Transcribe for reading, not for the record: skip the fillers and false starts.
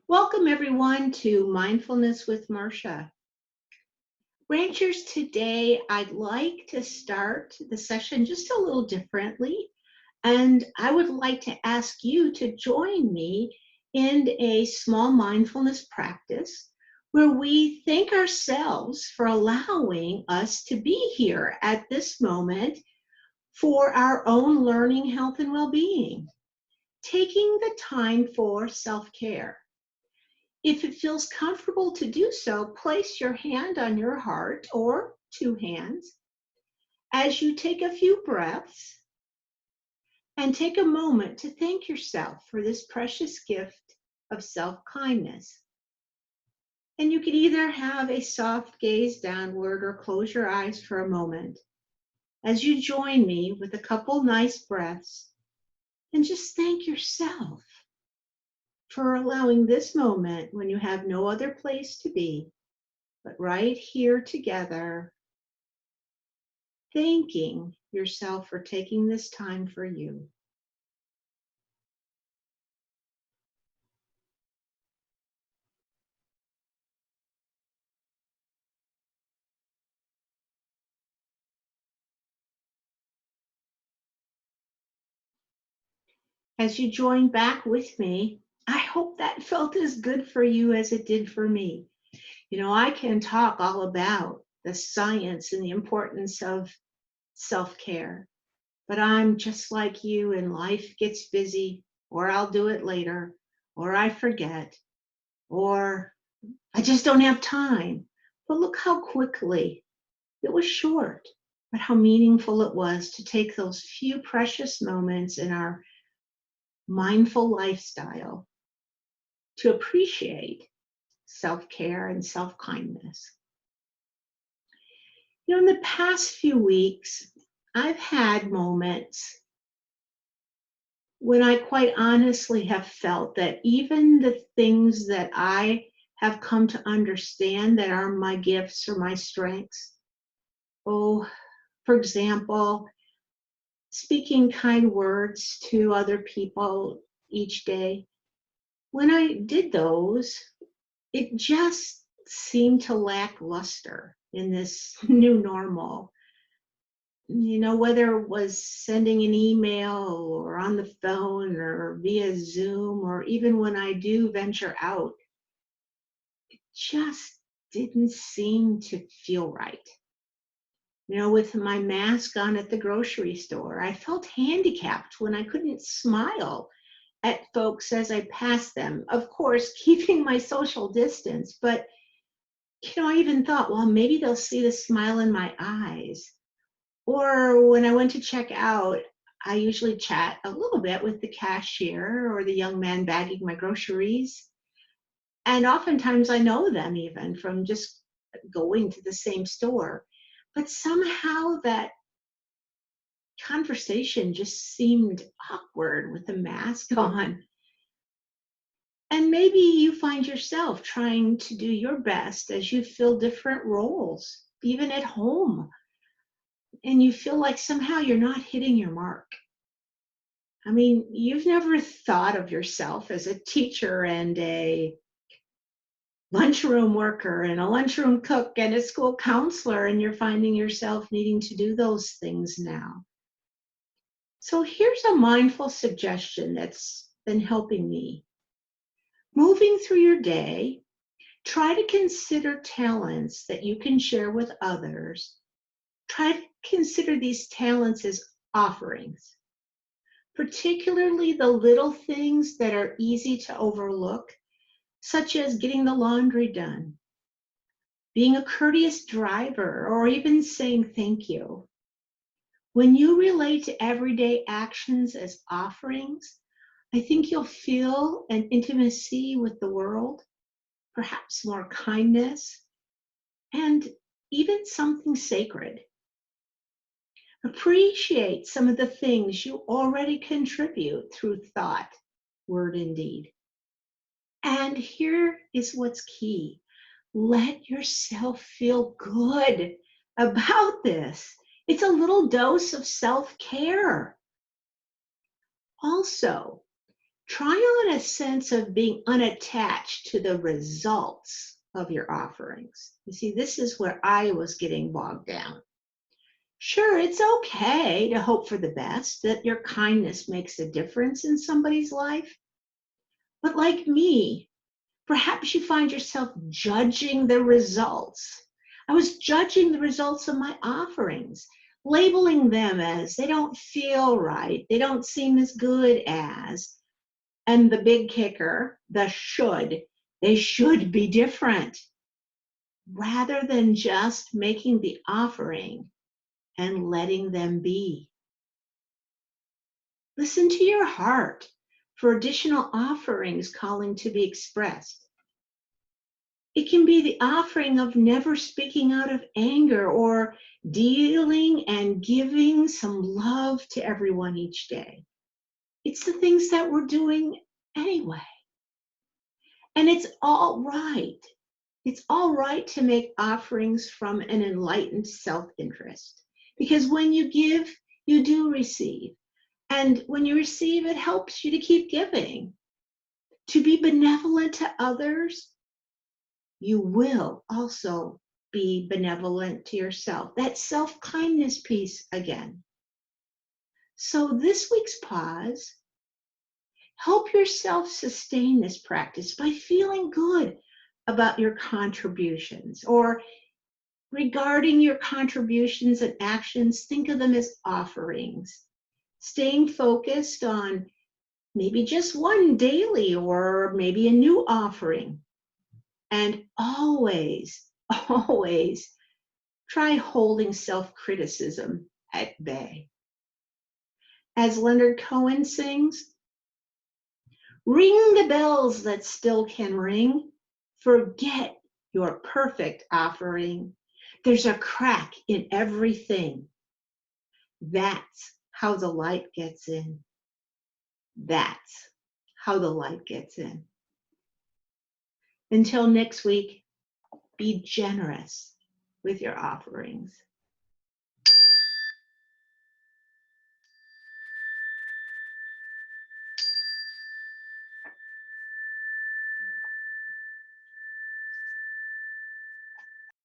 Welcome everyone to Mindfulness with Marcia. Ranchers, today I'd like to start the session just a little differently, and I would like to ask you to join me in a small mindfulness practice where we thank ourselves for allowing us to be here at this moment for our own learning, health, and well-being, taking the time for self-care. If it feels comfortable to do so, place your hand on your heart or two hands as you take a few breaths and take a moment to thank yourself for this precious gift of self-kindness. And you can either have a soft gaze downward or close your eyes for a moment as you join me with a couple nice breaths and just thank yourself for allowing this moment when you have no other place to be but right here together, thanking yourself for taking this time for you. As you join back with me, I hope that felt as good for you as it did for me. I can talk all about the science and the importance of self-care, but I'm just like you, and life gets busy, or I'll do it later, or I forget, or I just don't have time. But look how quickly it was short, but how meaningful it was to take those few precious moments in our mindful lifestyle to appreciate self-care and self-kindness. In the past few weeks, I've had moments when I quite honestly have felt that even the things that I have come to understand that are my gifts or my strengths, for example, speaking kind words to other people each day. When I did those, it just seemed to lack luster in this new normal. Whether it was sending an email or on the phone or via Zoom, or even when I do venture out, it just didn't seem to feel right. With my mask on at the grocery store, I felt handicapped when I couldn't smile at folks as I passed them. Of course, keeping my social distance, but I even thought, well, maybe they'll see the smile in my eyes. Or when I went to check out, I usually chat a little bit with the cashier or the young man bagging my groceries. And oftentimes I know them even from just going to the same store. But somehow that conversation just seemed awkward with the mask on. And maybe you find yourself trying to do your best as you fill different roles, even at home, and you feel like somehow you're not hitting your mark. I mean, you've never thought of yourself as a teacher and a lunchroom worker and a lunchroom cook and a school counselor, and you're finding yourself needing to do those things now. So here's a mindful suggestion that's been helping me. Moving through your day, try to consider talents that you can share with others. Try to consider these talents as offerings, particularly the little things that are easy to overlook, such as getting the laundry done, being a courteous driver, or even saying thank you. When you relate to everyday actions as offerings, I think you'll feel an intimacy with the world, perhaps more kindness, and even something sacred. Appreciate some of the things you already contribute through thought, word, and deed. And here is what's key. Let yourself feel good about this. It's a little dose of self-care. Also, Try on a sense of being unattached to the results of your offerings. You see, this is where I was getting bogged down. Sure, it's okay to hope for the best, that your kindness makes a difference in somebody's life. But like me, perhaps you find yourself judging the results. I was judging the results of my offerings, labeling them as they don't feel right, they don't seem as good as, and the big kicker, the should, they should be different, rather than just making the offering and letting them be. Listen to your heart for additional offerings calling to be expressed. It can be the offering of never speaking out of anger or dealing and giving some love to everyone each day. It's the things that we're doing anyway. And it's all right. It's all right to make offerings from an enlightened self-interest. Because when you give, you do receive. And when you receive, it helps you to keep giving. To be benevolent to others, you will also be benevolent to yourself. That self-kindness piece again. So this week's pause, help yourself sustain this practice by feeling good about your contributions, or regarding your contributions and actions, think of them as offerings. Staying focused on maybe just one daily or maybe a new offering. And always, always try holding self-criticism at bay. As Leonard Cohen sings, ring the bells that still can ring. Forget your perfect offering. There's a crack in everything. That's how the light gets in. That's how the light gets in. Until next week, be generous with your offerings.